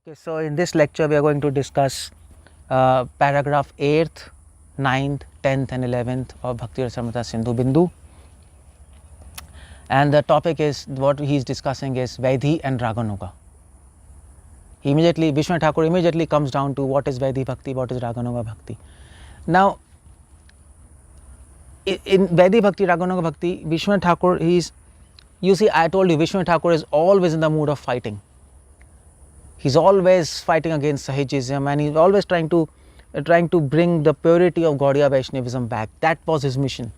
Okay, so in this lecture we are going to discuss paragraph 8th, 9th, 10th and 11th of Bhakti Rasamrita Sindhu Bindu, and the topic is, what he is discussing is Vaidhi and Raganuga. Immediately Vishwanath Thakur immediately comes down to what is Vaidhi Bhakti, what is Raganuga Bhakti. Now in Vaidhi Bhakti, Raganuga Bhakti, Vishwanath Thakur, you see, I told you Vishwanath Thakur is always in the mood of fighting. He's always fighting against Sahajism, and he's always trying to bring the purity of Gaudiya Vaishnavism back. That was his mission.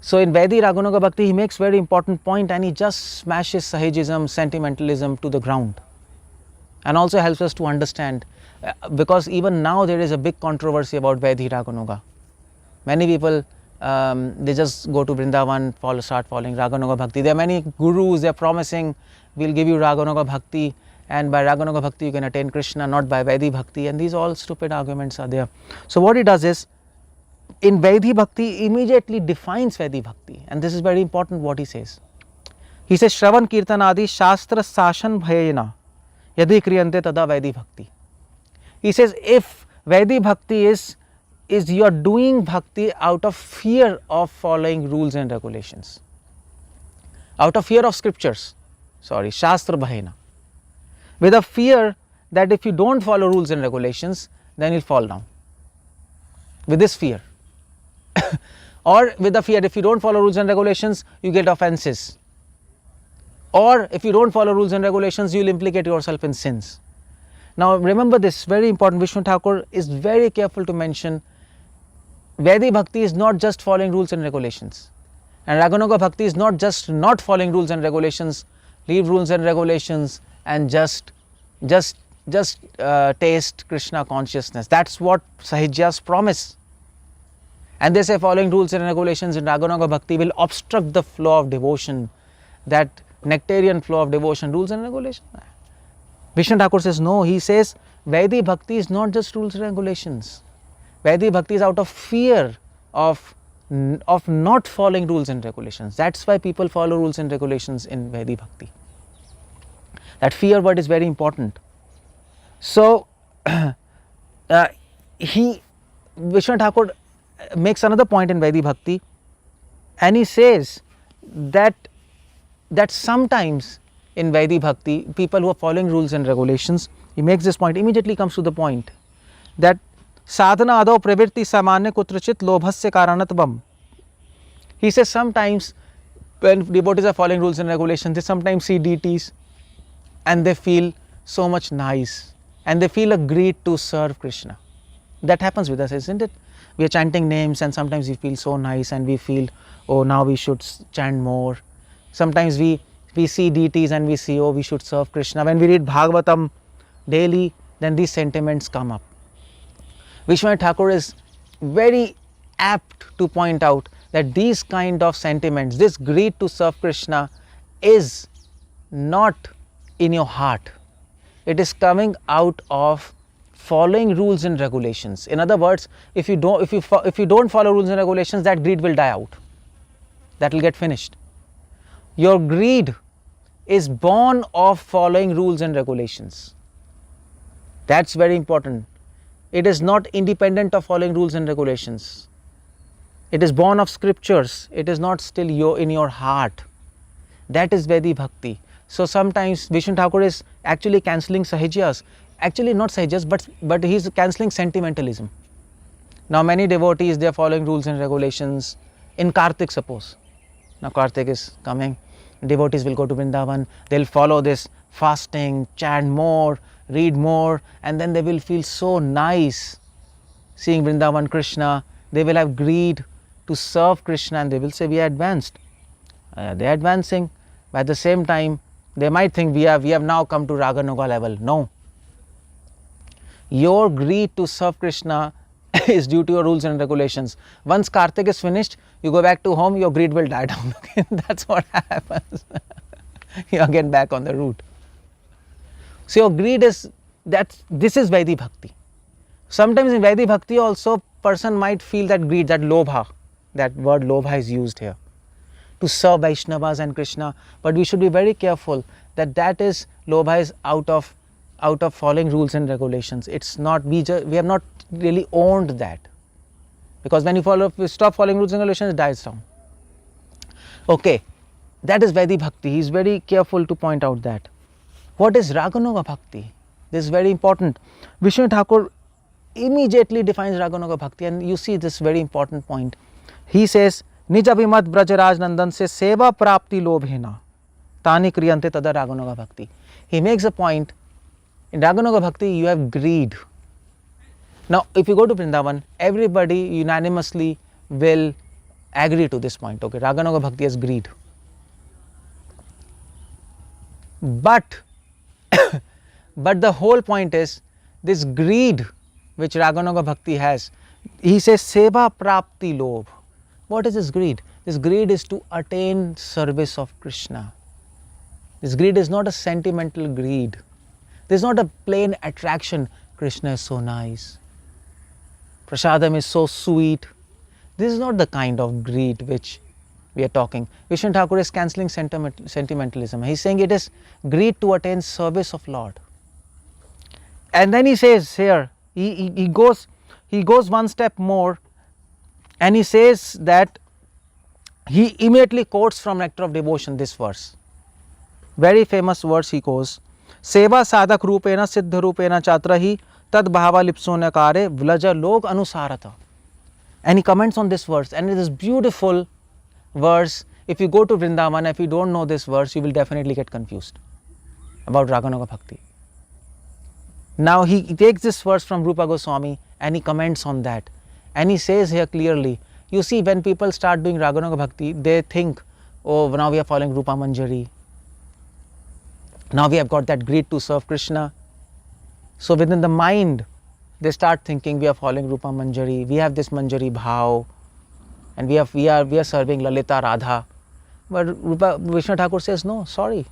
So in Vaidhi Raganuga Bhakti, he makes very important point, and he just smashes Sahajism, sentimentalism to the ground, and also helps us to understand, because even now there is a big controversy about Vaidhi Raganuga. Many people they just go to Vrindavan, start following Raganuga Bhakti. There are many gurus, they are promising, we'll give you Raganuga Bhakti, and by Raganuga Bhakti you can attain Krishna, not by Vaidhi Bhakti, and these all stupid arguments are there. So what he does is, in Vaidhi Bhakti, he immediately defines Vaidhi Bhakti, and this is very important what he says. He says, Shravan Kirtan Adi Shastra Sashan Bhayena Yadi Kriyante Tada Vaidhi Bhakti. He says, if Vaidhi Bhakti is you are doing bhakti out of fear of following rules and regulations, out of fear of scriptures, Shastra Bhayena, with a fear that if you don't follow rules and regulations, then you'll fall down. With this fear. Or with the fear, if you don't follow rules and regulations, you get offenses. Or if you don't follow rules and regulations, you'll implicate yourself in sins. Now remember this, very important, Vishwanath Thakur is very careful to mention, Vaidhi Bhakti is not just following rules and regulations, and Raganuga Bhakti is not just not following rules and regulations, leave rules and regulations and just taste Krishna consciousness. That's what Sahajyas promise. And they say following rules and regulations in Raganuga Bhakti will obstruct the flow of devotion, that nectarian flow of devotion, rules and regulations. Vishwanath Thakur says no, he says Vaidhi Bhakti is not just rules and regulations. Vaidhi Bhakti is out of fear of not following rules and regulations. That's why people follow rules and regulations in Vaidhi Bhakti. That fear word is very important. So Vishwanath Thakur makes another point in Vaidhi Bhakti, and he says that sometimes in Vaidhi Bhakti, people who are following rules and regulations, he makes this point, immediately comes to the point that sadhana adau pravritti samanya kutrachit lobhasya karanatvam. He says sometimes when devotees are following rules and regulations, they sometimes see deities and they feel so much nice, and they feel a greed to serve Krishna. That happens with us, isn't it? We are chanting names and sometimes we feel so nice and we feel, oh, now we should chant more. Sometimes we see deities and we see, oh, we should serve Krishna. When we read Bhagavatam daily, then these sentiments come up. Vishwanath Thakur is very apt to point out that these kind of sentiments, this greed to serve Krishna, is not in your heart. It is coming out of following rules and regulations. In other words, if you don't follow rules and regulations, that greed will die out. That will get finished. Your greed is born of following rules and regulations. That's very important. It is not independent of following rules and regulations. It is born of scriptures. It is not still in your heart. That is Vaidhi Bhakti. So sometimes Vishwanath Thakur is actually cancelling Sahajyas. Actually not Sahajyas, but he is cancelling sentimentalism. Now many devotees, they are following rules and regulations. In Kartik, suppose. Now Kartik is coming. Devotees will go to Vrindavan. They will follow this fasting, chant more, read more, and then they will feel so nice seeing Vrindavan Krishna. They will have greed to serve Krishna, and they will say, we are advanced. They are advancing, but at the same time they might think we have now come to Raganuga level. No. Your greed to serve Krishna is due to your rules and regulations. Once Kartik is finished, you go back to home, your greed will die down again. That's what happens. You again back on the route. So your greed is, this is Vaidhi Bhakti. Sometimes in Vaidhi Bhakti also, person might feel that greed, that lobha, that word lobha is used here, to serve Vaishnavas and Krishna, but we should be very careful that lobha is out of out of following rules and regulations. It's not, we have not really owned that, because when you stop following rules and regulations, it dies down. Okay, that is Vaidhi Bhakti. He is very careful to point out that. What is Raganuga Bhakti? This is very important. Vishnu Thakur immediately defines Raganuga Bhakti, and you see this very important point. He says, Nij abhimad Brajaraj Nandan se seva prapti lobhena tani kriyante tada Raganuga Bhakti. He makes a point, in Raganuga Bhakti you have greed. Now if you go to Vrindavan, everybody unanimously will agree to this point. Okay, Raganuga Bhakti has greed. But but the whole point is, this greed which Raganuga Bhakti has, he says seva prapti lobh. What is this greed? This greed is to attain service of Krishna. This greed is not a sentimental greed. This is not a plain attraction. Krishna is so nice, prasadam is so sweet. This is not the kind of greed which we are talking. Vishnu Thakur is cancelling sentimentalism. He is saying it is greed to attain service of Lord. And then he says here, he goes one step more, and he says that he immediately quotes from Nectar of Devotion this verse. Very famous verse he goes, Seva sadak rupena siddha rupena chatrahi tad bhava lipsonakare vlaja log anusarata. And he comments on this verse, and it is beautiful verse. If you go to Vrindavan, if you don't know this verse, you will definitely get confused about Raganuga Bhakti. Now he takes this verse from Rupa Goswami and he comments on that, and he says here clearly, you see, when people start doing Raganuga Bhakti, they think, oh, now we are following Rupa Manjari, now we have got that greed to serve Krishna. So within the mind they start thinking, we are following Rupa Manjari, we have this Manjari bhav, and we are serving Lalita Radha. But Vishnu Thakur says, no, sorry.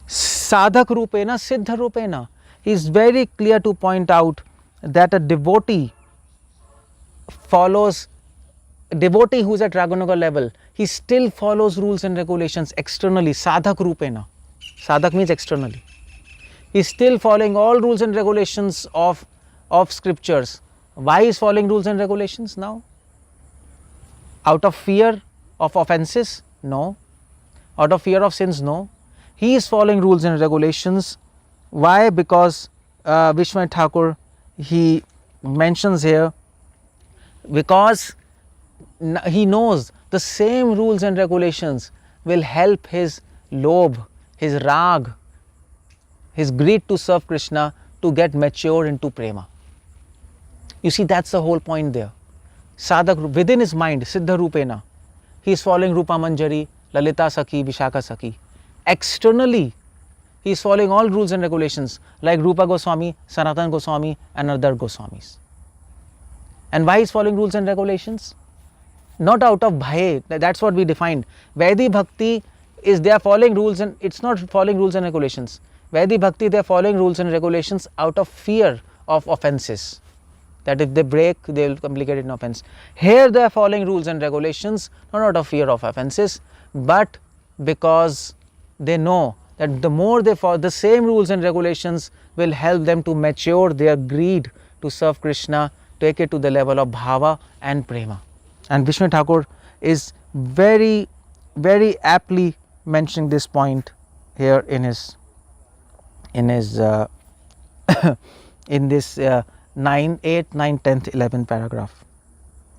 Sadhak rupena, siddha rupena. He is very clear to point out that a devotee who is at Raganuga level, he still follows rules and regulations externally, sadhak rupena. Sadhak means externally. He is still following all rules and regulations of scriptures. Why is following rules and regulations now? Out of fear of offenses? No. Out of fear of sins? No. He is following rules and regulations. Why? Because Vishnu Thakur, he mentions here, because he knows the same rules and regulations will help his lobh, his rag, his greed to serve Krishna to get matured into prema. You see, that's the whole point there. Sadhak, within his mind, Siddha Rupena, he is following Rupa Manjari, Lalita Sakhi, Vishaka Sakhi. Externally, he is following all rules and regulations like Rupa Goswami, Sanatana Goswami and other Goswamis. And why is following rules and regulations? Not out of bhaye, that's what we defined. Vaidhi Bhakti is they are following rules, and it's not following rules and regulations. Vaidhi Bhakti, they are following rules and regulations out of fear of offenses, that if they break, they will complicate an offense. Here they are following rules and regulations not out of fear of offenses, but because they know that the more they follow, the same rules and regulations will help them to mature their greed to serve Krishna, take it to the level of bhava and prema. And Vishnu Thakur is very, very aptly mentioning this point here in his in this 9, 8, 9, 10th, 11th paragraph.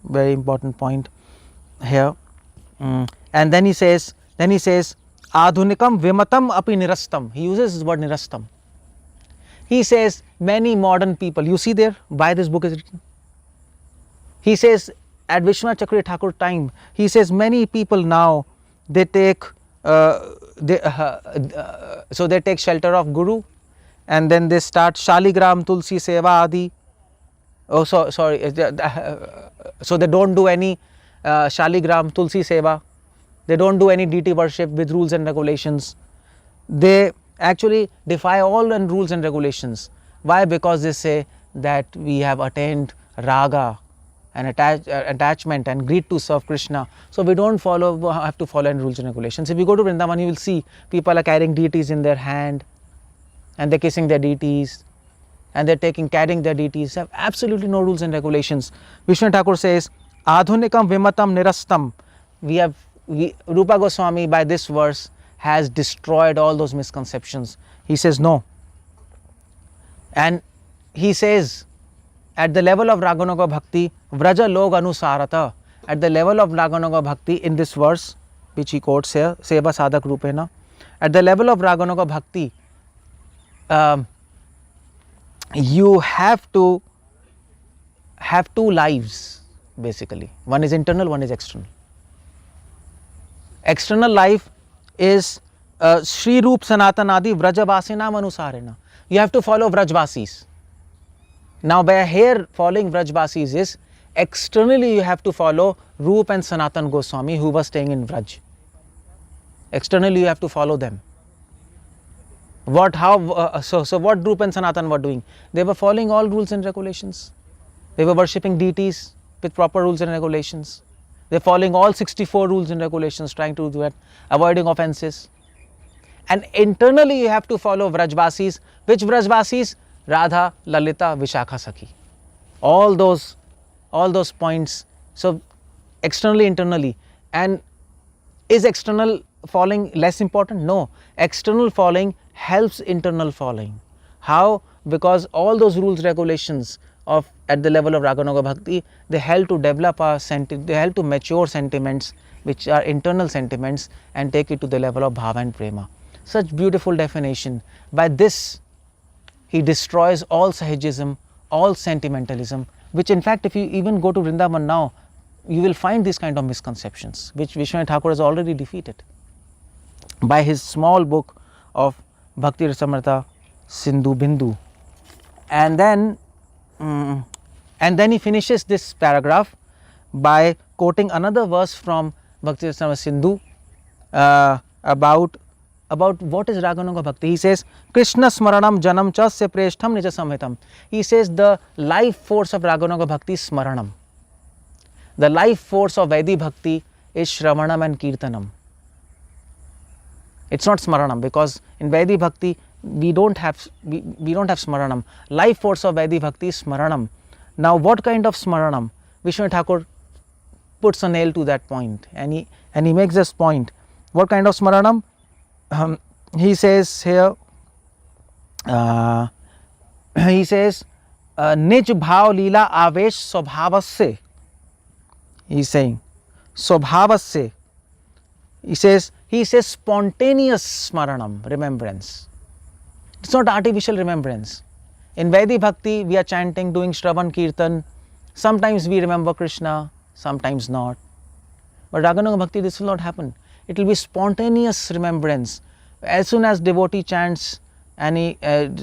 Very important point here. And then he says, Adhunikam vimatam api nirastam. He uses this word nirastam. He says many modern people, you see there why this book is written. He says at Vishwanath Chakravarti Thakur time, he says many people now, they take they take shelter of Guru, and then they start Shaligram, Tulsi Seva Adi. Oh, sorry. So they don't do any Shaligram, Tulsi Seva. They don't do any deity worship with rules and regulations. They actually defy all rules and regulations. Why? Because they say that we have attained raga and attachment and greed to serve Krishna. So we don't have to follow any rules and regulations. If you go to Vrindavan, you will see people are carrying deities in their hand. and they're kissing their deities, and they're carrying their deities, have absolutely no rules and regulations. Vishnu Thakur says, Adhunikam vimatam nirastam. Rupa Goswami by this verse has destroyed all those misconceptions. He says no. And he says, at the level of Raganuga Bhakti, Vraja Log Anusarata, at the level of Raganuga Bhakti in this verse, which he quotes here, Seva Sadhak Rupena, at the level of Raganuga Bhakti, you have to have two lives basically. One is internal, one is external. External life is Shri Roop Sanatanadi Vrajavasinam Anusarena. You have to follow Vrajvasis. Now by here following Vrajvasis is externally you have to follow Roop and Sanatan Goswami who was staying in Vraj. Externally you have to follow them. So what Roop and Sanatan were doing? They were following all rules and regulations. They were worshipping deities with proper rules and regulations. They are following all 64 rules and regulations, trying to do that, avoiding offences. And internally you have to follow Vrajvasis. Which Vrajvasis? Radha, Lalita, Vishakha Sakhi. All those points. So externally, internally. And is external following less important? No. External following helps internal following. How? Because all those rules, regulations of at the level of Raganuga Bhakti, they help to develop they help to mature sentiments which are internal sentiments and take it to the level of Bhava and Prema. Such beautiful definition. By this, he destroys all Sahajism, all sentimentalism, which in fact if you even go to Vrindavan now, you will find these kind of misconceptions, which Vishwanath Thakur has already defeated by his small book of Bhakti Rasamrita Sindhu Bindu. And then he finishes this paragraph by quoting another verse from Bhakti Rasamrita Sindhu about what is Raganuga Bhakti. He says, Krishna Smaranam Janam Chasya Preshtham Nija Samhitam. He says the life force of Raganuga Bhakti is Smaranam. The life force of Vaidhi Bhakti is Shravanam and Kirtanam. It's not Smaranam, because in Vaidhi Bhakti we don't have Smaranam. Life force of Vaidhi Bhakti is Smaranam. Now what kind of Smaranam? Vishwanath Thakur puts a nail to that point, and he makes this point. What kind of Smaranam? He says here, he says, Nij Bhav Leela Avesh Swabhavasya. He is saying, Swabhavasya. He says spontaneous Smaranam, remembrance. It's not artificial remembrance. In Vaidhi Bhakti, we are chanting, doing Shravan Kirtan. Sometimes we remember Krishna, sometimes not. But Raganuga Bhakti, this will not happen. It will be spontaneous remembrance. As soon as devotee chants and he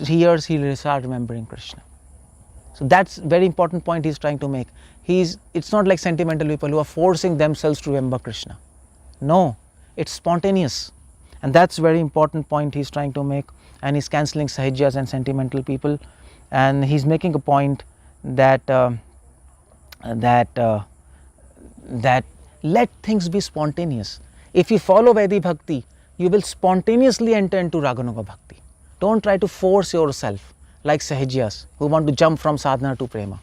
hears, he will start remembering Krishna. So that's very important point he is trying to make. It's not like sentimental people who are forcing themselves to remember Krishna. No, it's spontaneous. And that's very important point he is trying to make. And he's cancelling Sahajyas and sentimental people. And he's making a point that let things be spontaneous. If you follow Vaidhi Bhakti, you will spontaneously enter into Raganuga Bhakti. Don't try to force yourself like Sahajyas who want to jump from sadhana to prema.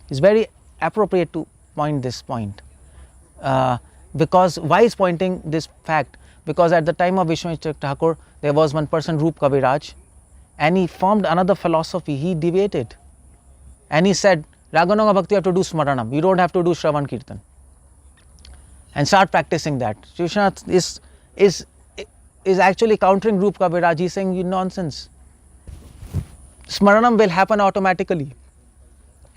It's very appropriate to point this point. Because why is pointing this fact? Because at the time of Vishwanath Thakur, there was one person, Roop Kaviraj, and he formed another philosophy. He debated and he said, Raganuga Bhakti you have to do Smaranam, you don't have to do Shravan Kirtan. And start practicing that. Vishwanath is actually countering Roop Kaviraj. He is saying, you nonsense. Smaranam will happen automatically.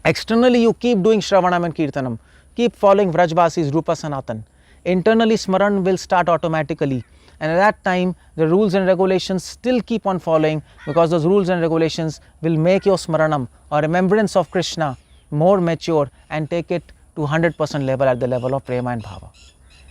Externally you keep doing Shravanam and Kirtanam. Keep following Vrajvasis, Rupa Sanatan. Internally Smaran will start automatically. And at that time the rules and regulations still keep on following, because those rules and regulations will make your Smaranam or remembrance of Krishna more mature and take it to 100% level at the level of Prema and Bhava.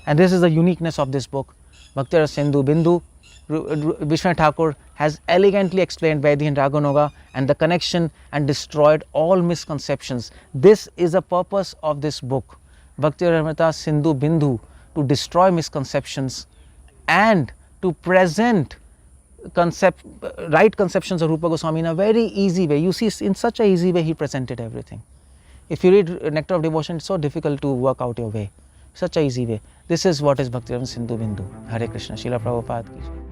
And this is the uniqueness of this book. Bhakti Rasa Sindhu Bindu, Vishwanath Thakur has elegantly explained Vaidhi and Raganuga and the connection and destroyed all misconceptions. This is the purpose of this book, Bhakti Rasa Sindhu Bindu, to destroy misconceptions and to present right conceptions of Rupa Goswami in a very easy way. You see, in such a easy way he presented everything. If you read Nectar of Devotion, it's so difficult to work out your way. Such a easy way. This is what is Bhaktivedanta Sindhu Bindu. Hare Krishna. Srila Prabhupada ki jai.